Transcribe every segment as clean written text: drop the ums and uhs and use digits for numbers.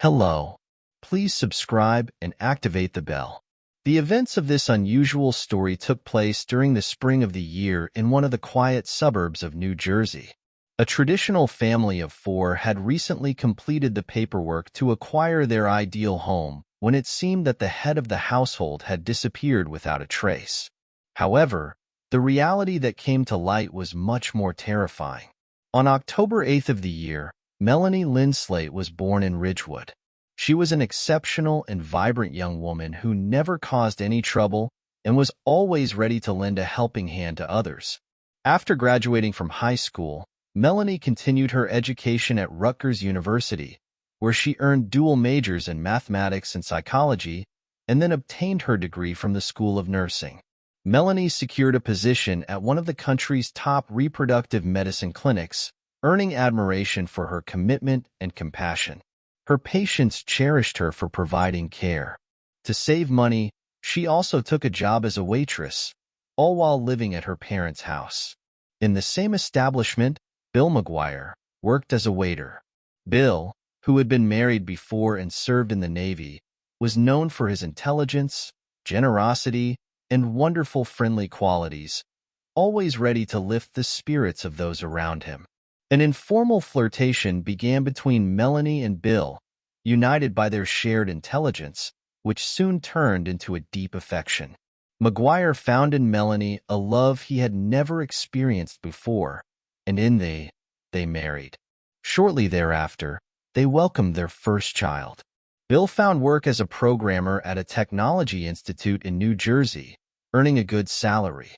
Hello. Please subscribe and activate the bell. The events of this unusual story took place during the spring of the year in one of the quiet suburbs of New Jersey. A traditional family of four had recently completed the paperwork to acquire their ideal home when it seemed that the head of the household had disappeared without a trace. However, the reality that came to light was much more terrifying. On October 8th of the year, Melanie Lynn Slate was born in Ridgewood. She was an exceptional and vibrant young woman who never caused any trouble and was always ready to lend a helping hand to others. After graduating from high school, Melanie continued her education at Rutgers University, where she earned dual majors in mathematics and psychology, and then obtained her degree from the School of Nursing. Melanie secured a position at one of the country's top reproductive medicine clinics, earning admiration for her commitment and compassion. Her patients cherished her for providing care. To save money, she also took a job as a waitress, all while living at her parents' house. In the same establishment, Bill McGuire worked as a waiter. Bill, who had been married before and served in the Navy, was known for his intelligence, generosity, and wonderful friendly qualities, always ready to lift the spirits of those around him. An informal flirtation began between Melanie and Bill, united by their shared intelligence, which soon turned into a deep affection. McGuire found in Melanie a love he had never experienced before, and they married. Shortly thereafter, they welcomed their first child. Bill found work as a programmer at a technology institute in New Jersey, earning a good salary.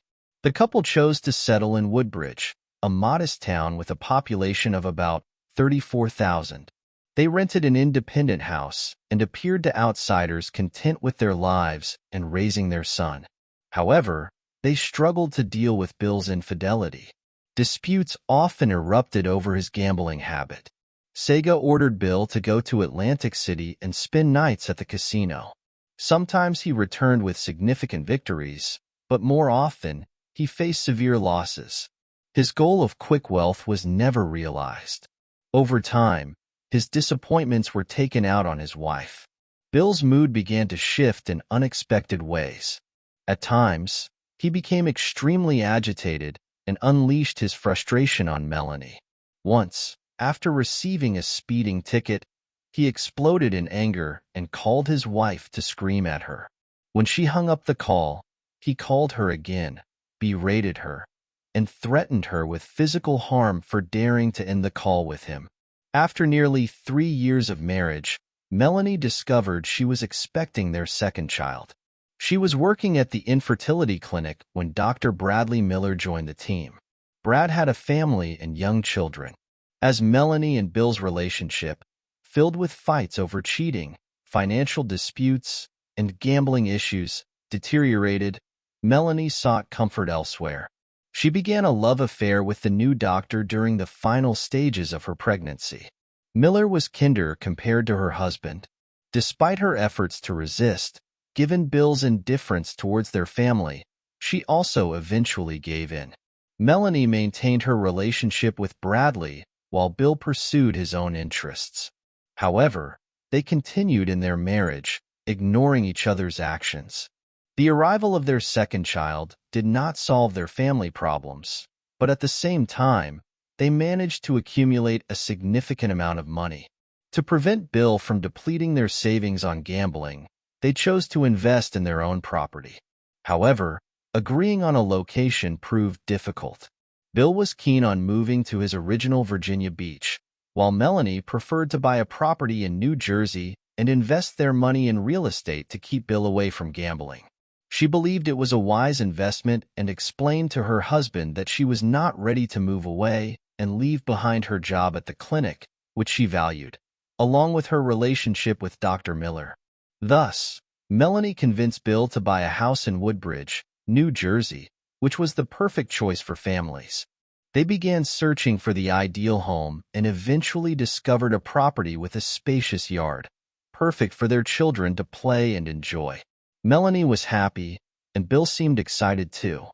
The couple chose to settle in Woodbridge, a modest town with a population of about 34,000. They rented an independent house and appeared to outsiders content with their lives and raising their son. However, they struggled to deal with Bill's infidelity. Disputes often erupted over his gambling habit. Sega ordered Bill to go to Atlantic City and spend nights at the casino. Sometimes he returned with significant victories, but more often, he faced severe losses. His goal of quick wealth was never realized. Over time, his disappointments were taken out on his wife. Bill's mood began to shift in unexpected ways. At times, he became extremely agitated and unleashed his frustration on Melanie. Once, after receiving a speeding ticket, he exploded in anger and called his wife to scream at her. When she hung up the call, he called her again, berated her, and threatened her with physical harm for daring to end the call with him. After nearly 3 years of marriage, Melanie discovered she was expecting their second child. She was working at the infertility clinic when Dr. Bradley Miller joined the team. Brad had a family and young children. As Melanie and Bill's relationship, filled with fights over cheating, financial disputes, and gambling issues, deteriorated, Melanie sought comfort elsewhere. She began a love affair with the new doctor during the final stages of her pregnancy. Miller was kinder compared to her husband. Despite her efforts to resist, given Bill's indifference towards their family, she also eventually gave in. Melanie maintained her relationship with Bradley while Bill pursued his own interests. However, they continued in their marriage, ignoring each other's actions. The arrival of their second child did not solve their family problems, but at the same time, they managed to accumulate a significant amount of money. To prevent Bill from depleting their savings on gambling, they chose to invest in their own property. However, agreeing on a location proved difficult. Bill was keen on moving to his original Virginia Beach, while Melanie preferred to buy a property in New Jersey and invest their money in real estate to keep Bill away from gambling. She believed it was a wise investment and explained to her husband that she was not ready to move away and leave behind her job at the clinic, which she valued, along with her relationship with Dr. Miller. Thus, Melanie convinced Bill to buy a house in Woodbridge, New Jersey, which was the perfect choice for families. They began searching for the ideal home and eventually discovered a property with a spacious yard, perfect for their children to play and enjoy. Melanie was happy, and Bill seemed excited too.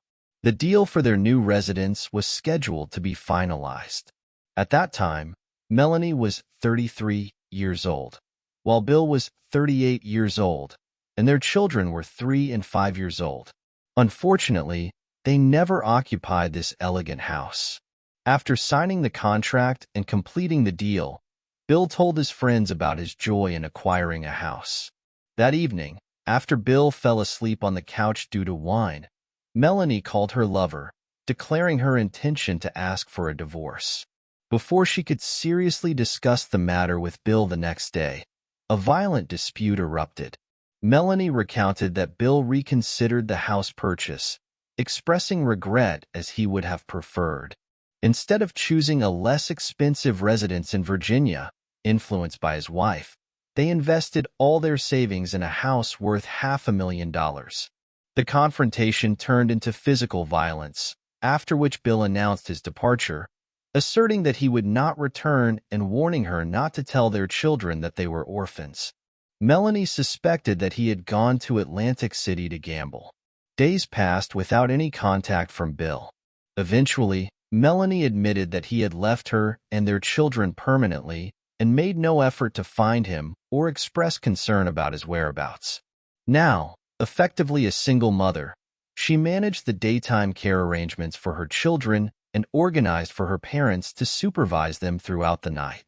The deal for their new residence was scheduled to be finalized. At that time, Melanie was 33 years old. while Bill was 38 years old, and their children were 3 and 5 years old. Unfortunately, they never occupied this elegant house. After signing the contract and completing the deal, Bill told his friends about his joy in acquiring a house. That evening, after Bill fell asleep on the couch due to wine, Melanie called her lover, declaring her intention to ask for a divorce. Before she could seriously discuss the matter with Bill the next day, a violent dispute erupted. Melanie recounted that Bill reconsidered the house purchase, expressing regret as he would have preferred. Instead of choosing a less expensive residence in Virginia, influenced by his wife, they invested all their savings in a house worth $500,000. The confrontation turned into physical violence, after which Bill announced his departure, asserting that he would not return and warning her not to tell their children that they were orphans. Melanie suspected that he had gone to Atlantic City to gamble. Days passed without any contact from Bill. Eventually, Melanie admitted that he had left her and their children permanently and made no effort to find him or express concern about his whereabouts. Now, effectively a single mother, she managed the daytime care arrangements for her children and organized for her parents to supervise them throughout the night.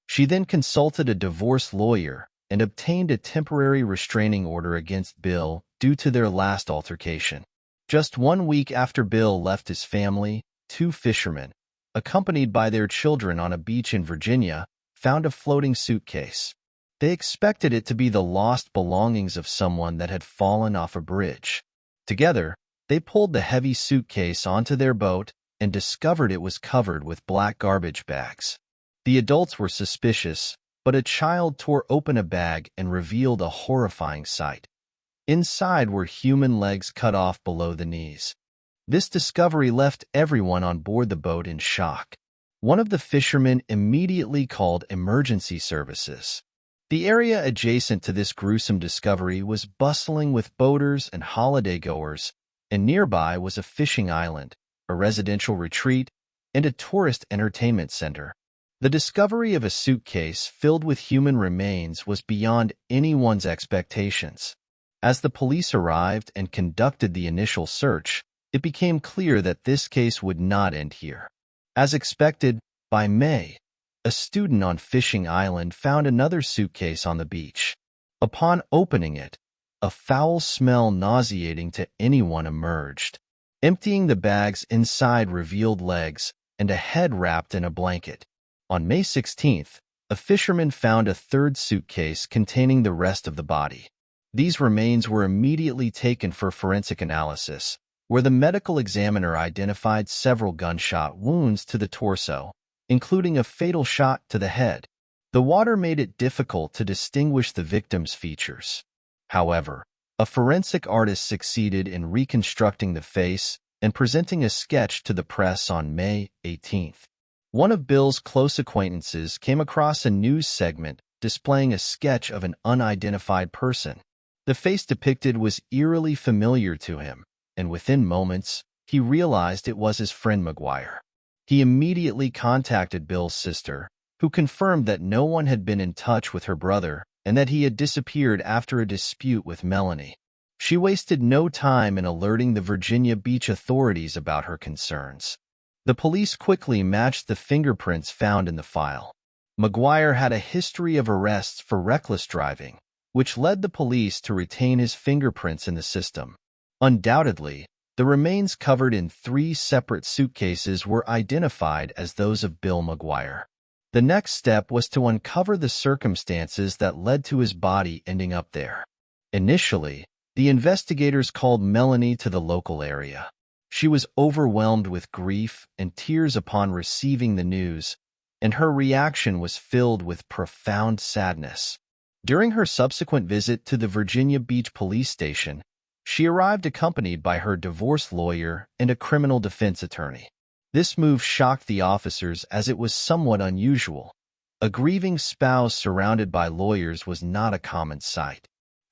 She then consulted a divorce lawyer and obtained a temporary restraining order against Bill due to their last altercation. Just 1 week after Bill left his family, 2 fishermen, accompanied by their children on a beach in Virginia, found a floating suitcase. They expected it to be the lost belongings of someone that had fallen off a bridge. Together, they pulled the heavy suitcase onto their boat and discovered it was covered with black garbage bags. The adults were suspicious, but a child tore open a bag and revealed a horrifying sight. Inside were human legs cut off below the knees. This discovery left everyone on board the boat in shock. One of the fishermen immediately called emergency services. The area adjacent to this gruesome discovery was bustling with boaters and holidaygoers, and nearby was a fishing island, a residential retreat, and a tourist entertainment center. The discovery of a suitcase filled with human remains was beyond anyone's expectations. As the police arrived and conducted the initial search, it became clear that this case would not end here. As expected, by May, a student on Fishing Island found another suitcase on the beach. Upon opening it, a foul smell nauseating to anyone emerged. Emptying the bags inside revealed legs and a head wrapped in a blanket. On May 16th, a fisherman found a third suitcase containing the rest of the body. These remains were immediately taken for forensic analysis, where the medical examiner identified several gunshot wounds to the torso, including a fatal shot to the head. The water made it difficult to distinguish the victim's features. However, a forensic artist succeeded in reconstructing the face and presenting a sketch to the press on May 18th. One of Bill's close acquaintances came across a news segment displaying a sketch of an unidentified person. The face depicted was eerily familiar to him, and within moments, he realized it was his friend McGuire. He immediately contacted Bill's sister, who confirmed that no one had been in touch with her brother and that he had disappeared after a dispute with Melanie. She wasted no time in alerting the Virginia Beach authorities about her concerns. The police quickly matched the fingerprints found in the file. McGuire had a history of arrests for reckless driving, which led the police to retain his fingerprints in the system. Undoubtedly, the remains covered in 3 separate suitcases were identified as those of Bill McGuire. The next step was to uncover the circumstances that led to his body ending up there. Initially, the investigators called Melanie to the local area. She was overwhelmed with grief and tears upon receiving the news, and her reaction was filled with profound sadness. During her subsequent visit to the Virginia Beach Police Station, she arrived accompanied by her divorce lawyer and a criminal defense attorney. This move shocked the officers as it was somewhat unusual. A grieving spouse surrounded by lawyers was not a common sight.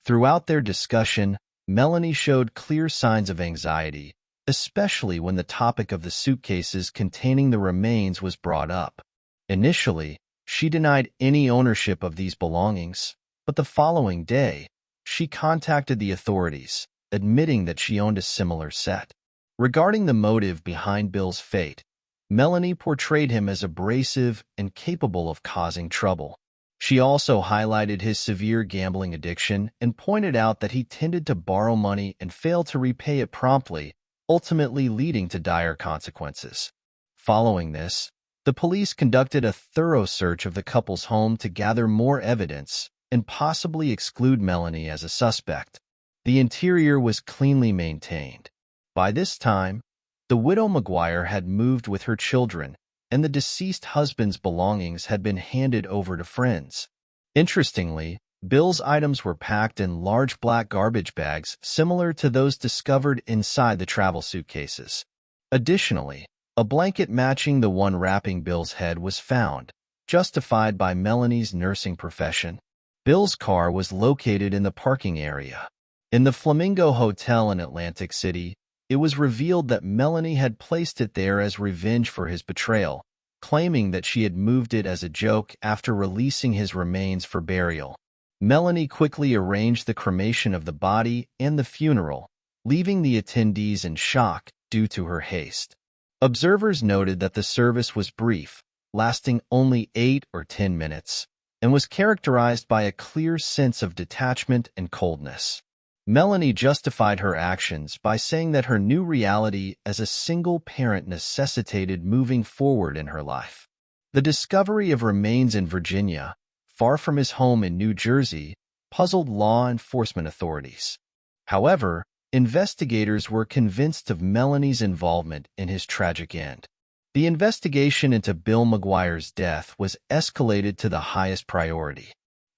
Throughout their discussion, Melanie showed clear signs of anxiety, especially when the topic of the suitcases containing the remains was brought up. Initially, she denied any ownership of these belongings, but the following day, she contacted the authorities, admitting that she owned a similar set. Regarding the motive behind Bill's fate, Melanie portrayed him as abrasive and capable of causing trouble. She also highlighted his severe gambling addiction and pointed out that he tended to borrow money and fail to repay it promptly, ultimately leading to dire consequences. Following this, the police conducted a thorough search of the couple's home to gather more evidence and possibly exclude Melanie as a suspect. The interior was cleanly maintained. By this time, the widow McGuire had moved with her children, and the deceased husband's belongings had been handed over to friends. Interestingly, Bill's items were packed in large black garbage bags similar to those discovered inside the travel suitcases. Additionally, a blanket matching the one wrapping Bill's head was found, justified by Melanie's nursing profession. Bill's car was located in the parking area. In the Flamingo Hotel in Atlantic City, it was revealed that Melanie had placed it there as revenge for his betrayal, claiming that she had moved it as a joke after releasing his remains for burial. Melanie quickly arranged the cremation of the body and the funeral, leaving the attendees in shock due to her haste. Observers noted that the service was brief, lasting only 8 or 10 minutes, and was characterized by a clear sense of detachment and coldness. Melanie justified her actions by saying that her new reality as a single parent necessitated moving forward in her life. The discovery of remains in Virginia, far from his home in New Jersey, puzzled law enforcement authorities. However, investigators were convinced of Melanie's involvement in his tragic end. The investigation into Bill McGuire's death was escalated to the highest priority.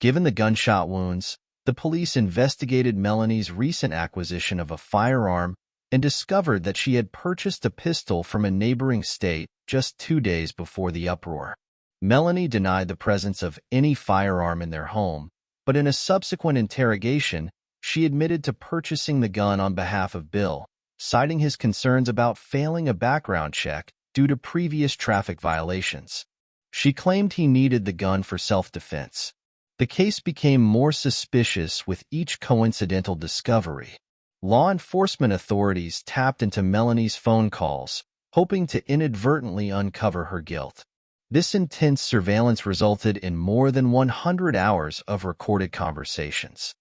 Given the gunshot wounds, the police investigated Melanie's recent acquisition of a firearm and discovered that she had purchased a pistol from a neighboring state just 2 days before the uproar. Melanie denied the presence of any firearm in their home, but in a subsequent interrogation, she admitted to purchasing the gun on behalf of Bill, citing his concerns about failing a background check due to previous traffic violations. She claimed he needed the gun for self-defense. The case became more suspicious with each coincidental discovery. Law enforcement authorities tapped into Melanie's phone calls, hoping to inadvertently uncover her guilt. This intense surveillance resulted in more than 100 hours of recorded conversations.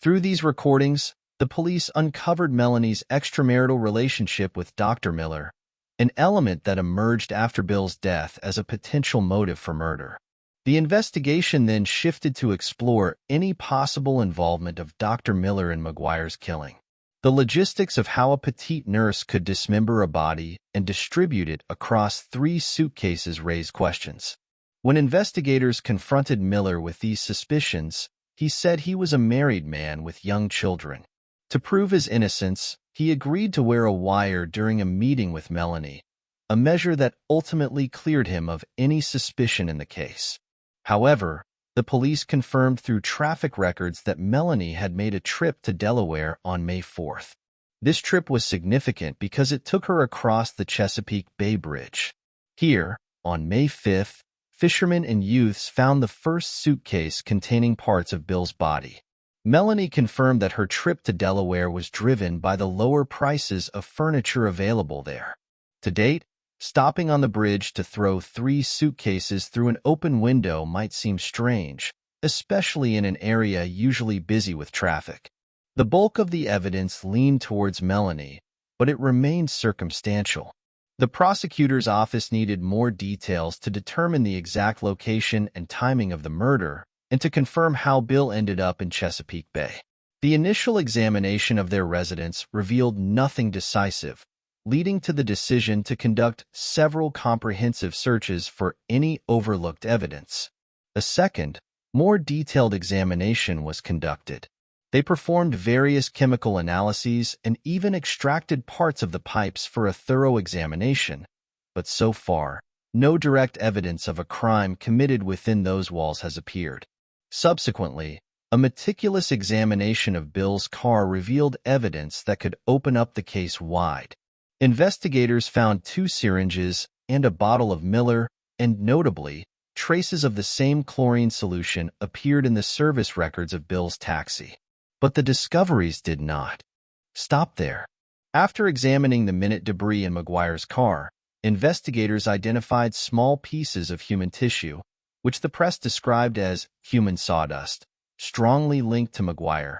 Through these recordings, the police uncovered Melanie's extramarital relationship with Dr. Miller, an element that emerged after Bill's death as a potential motive for murder. The investigation then shifted to explore any possible involvement of Dr. Miller in McGuire's killing. The logistics of how a petite nurse could dismember a body and distribute it across 3 suitcases raised questions. When investigators confronted Miller with these suspicions, he said he was a married man with young children. To prove his innocence, he agreed to wear a wire during a meeting with Melanie, a measure that ultimately cleared him of any suspicion in the case. However, the police confirmed through traffic records that Melanie had made a trip to Delaware on May 4th. This trip was significant because it took her across the Chesapeake Bay Bridge. Here, on May 5th, fishermen and youths found the first suitcase containing parts of Bill's body. Melanie confirmed that her trip to Delaware was driven by the lower prices of furniture available there. To date, stopping on the bridge to throw 3 suitcases through an open window might seem strange, especially in an area usually busy with traffic. The bulk of the evidence leaned towards Melanie, but it remained circumstantial. The prosecutor's office needed more details to determine the exact location and timing of the murder and to confirm how Bill ended up in Chesapeake Bay. The initial examination of their residence revealed nothing decisive, leading to the decision to conduct several comprehensive searches for any overlooked evidence. A second, more detailed examination was conducted. They performed various chemical analyses and even extracted parts of the pipes for a thorough examination, but so far, no direct evidence of a crime committed within those walls has appeared. Subsequently, a meticulous examination of Bill's car revealed evidence that could open up the case wide. Investigators found 2 syringes and a bottle of Miller and, notably, traces of the same chlorine solution appeared in the service records of Bill's taxi. But the discoveries did not stop there. After examining the minute debris in McGuire's car, investigators identified small pieces of human tissue, which the press described as human sawdust, strongly linked to McGuire,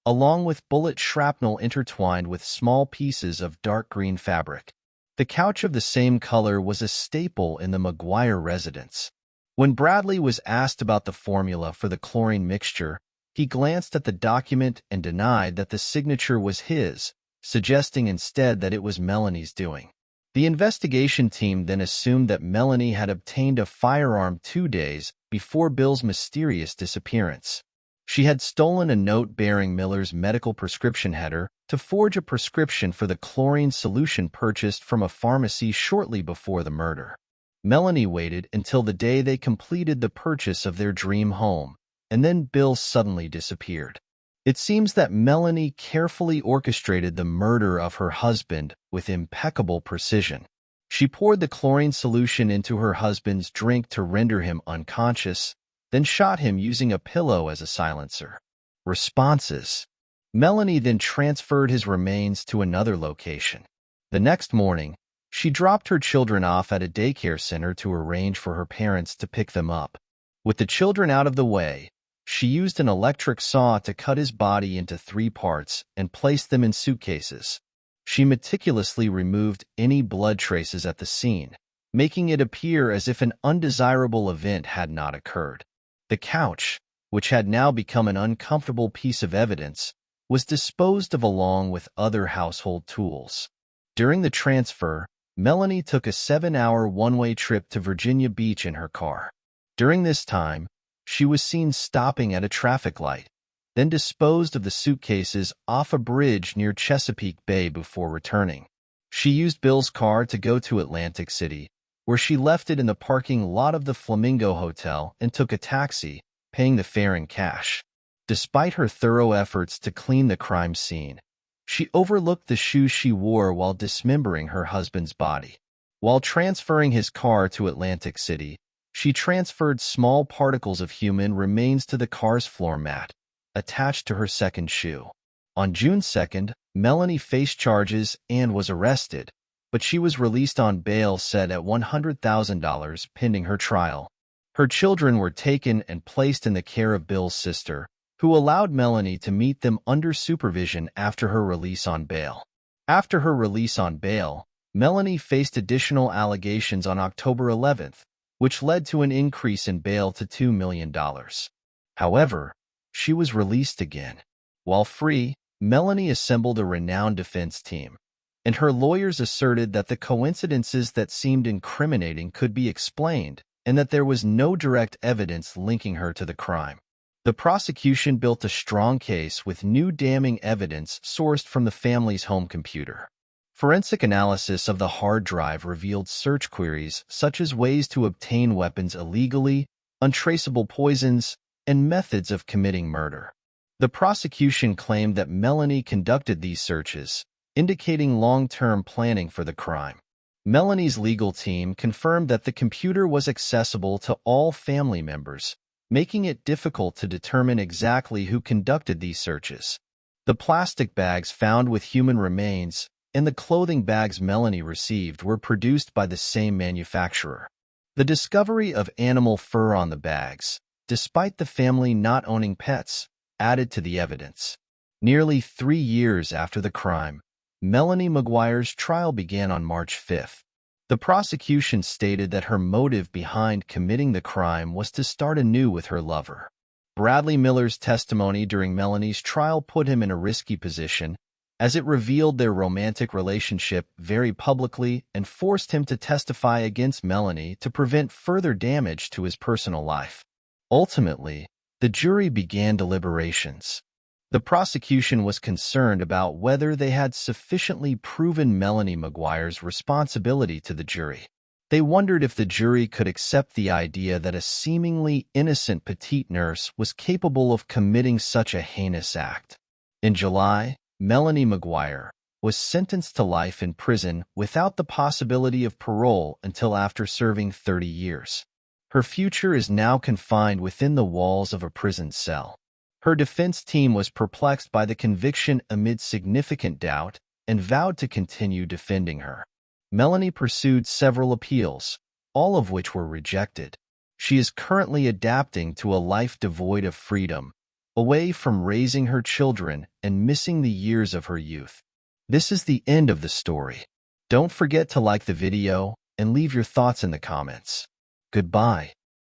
along with bullet shrapnel intertwined with small pieces of dark green fabric. The couch of the same color was a staple in the McGuire residence. When Bradley was asked about the formula for the chlorine mixture, he glanced at the document and denied that the signature was his, suggesting instead that it was Melanie's doing. The investigation team then assumed that Melanie had obtained a firearm 2 days before Bill's mysterious disappearance. She had stolen a note bearing Miller's medical prescription header to forge a prescription for the chlorine solution purchased from a pharmacy shortly before the murder. Melanie waited until the day they completed the purchase of their dream home, and then Bill suddenly disappeared. It seems that Melanie carefully orchestrated the murder of her husband with impeccable precision. She poured the chlorine solution into her husband's drink to render him unconscious, then shot him using a pillow as a silencer. Responses. Melanie then transferred his remains to another location. The next morning, she dropped her children off at a daycare center to arrange for her parents to pick them up. With the children out of the way, she used an electric saw to cut his body into 3 parts and placed them in suitcases. She meticulously removed any blood traces at the scene, making it appear as if an undesirable event had not occurred. The couch, which had now become an uncomfortable piece of evidence, was disposed of along with other household tools. During the transfer, Melanie took a 7-hour one-way trip to Virginia Beach in her car. During this time, she was seen stopping at a traffic light, then disposed of the suitcases off a bridge near Chesapeake Bay before returning. She used Bill's car to go to Atlantic City, where she left it in the parking lot of the Flamingo Hotel and took a taxi, paying the fare in cash. Despite her thorough efforts to clean the crime scene, she overlooked the shoes she wore while dismembering her husband's body. While transferring his car to Atlantic City, she transferred small particles of human remains to the car's floor mat, attached to her second shoe. On June 2nd, Melanie faced charges and was arrested, but she was released on bail set at $100,000 pending her trial. Her children were taken and placed in the care of Bill's sister, who allowed Melanie to meet them under supervision after her release on bail. After her release on bail, Melanie faced additional allegations on October 11th, which led to an increase in bail to $2 million. However, she was released again. While free, Melanie assembled a renowned defense team, and her lawyers asserted that the coincidences that seemed incriminating could be explained and that there was no direct evidence linking her to the crime. The prosecution built a strong case with new damning evidence sourced from the family's home computer. Forensic analysis of the hard drive revealed search queries such as ways to obtain weapons illegally, untraceable poisons, and methods of committing murder. The prosecution claimed that Melanie conducted these searches, indicating long-term planning for the crime. Melanie's legal team confirmed that the computer was accessible to all family members, making it difficult to determine exactly who conducted these searches. The plastic bags found with human remains and the clothing bags Melanie received were produced by the same manufacturer. The discovery of animal fur on the bags, despite the family not owning pets, added to the evidence. Nearly 3 years after the crime, Melanie McGuire's trial began on March 5th. The prosecution stated that her motive behind committing the crime was to start anew with her lover. Bradley Miller's testimony during Melanie's trial put him in a risky position, as it revealed their romantic relationship very publicly and forced him to testify against Melanie to prevent further damage to his personal life. Ultimately, the jury began deliberations. The prosecution was concerned about whether they had sufficiently proven Melanie McGuire's responsibility to the jury. They wondered if the jury could accept the idea that a seemingly innocent petite nurse was capable of committing such a heinous act. In July, Melanie McGuire was sentenced to life in prison without the possibility of parole until after serving 30 years. Her future is now confined within the walls of a prison cell. Her defense team was perplexed by the conviction amid significant doubt and vowed to continue defending her. Melanie pursued several appeals, all of which were rejected. She is currently adapting to a life devoid of freedom, away from raising her children and missing the years of her youth. This is the end of the story. Don't forget to like the video and leave your thoughts in the comments. Goodbye.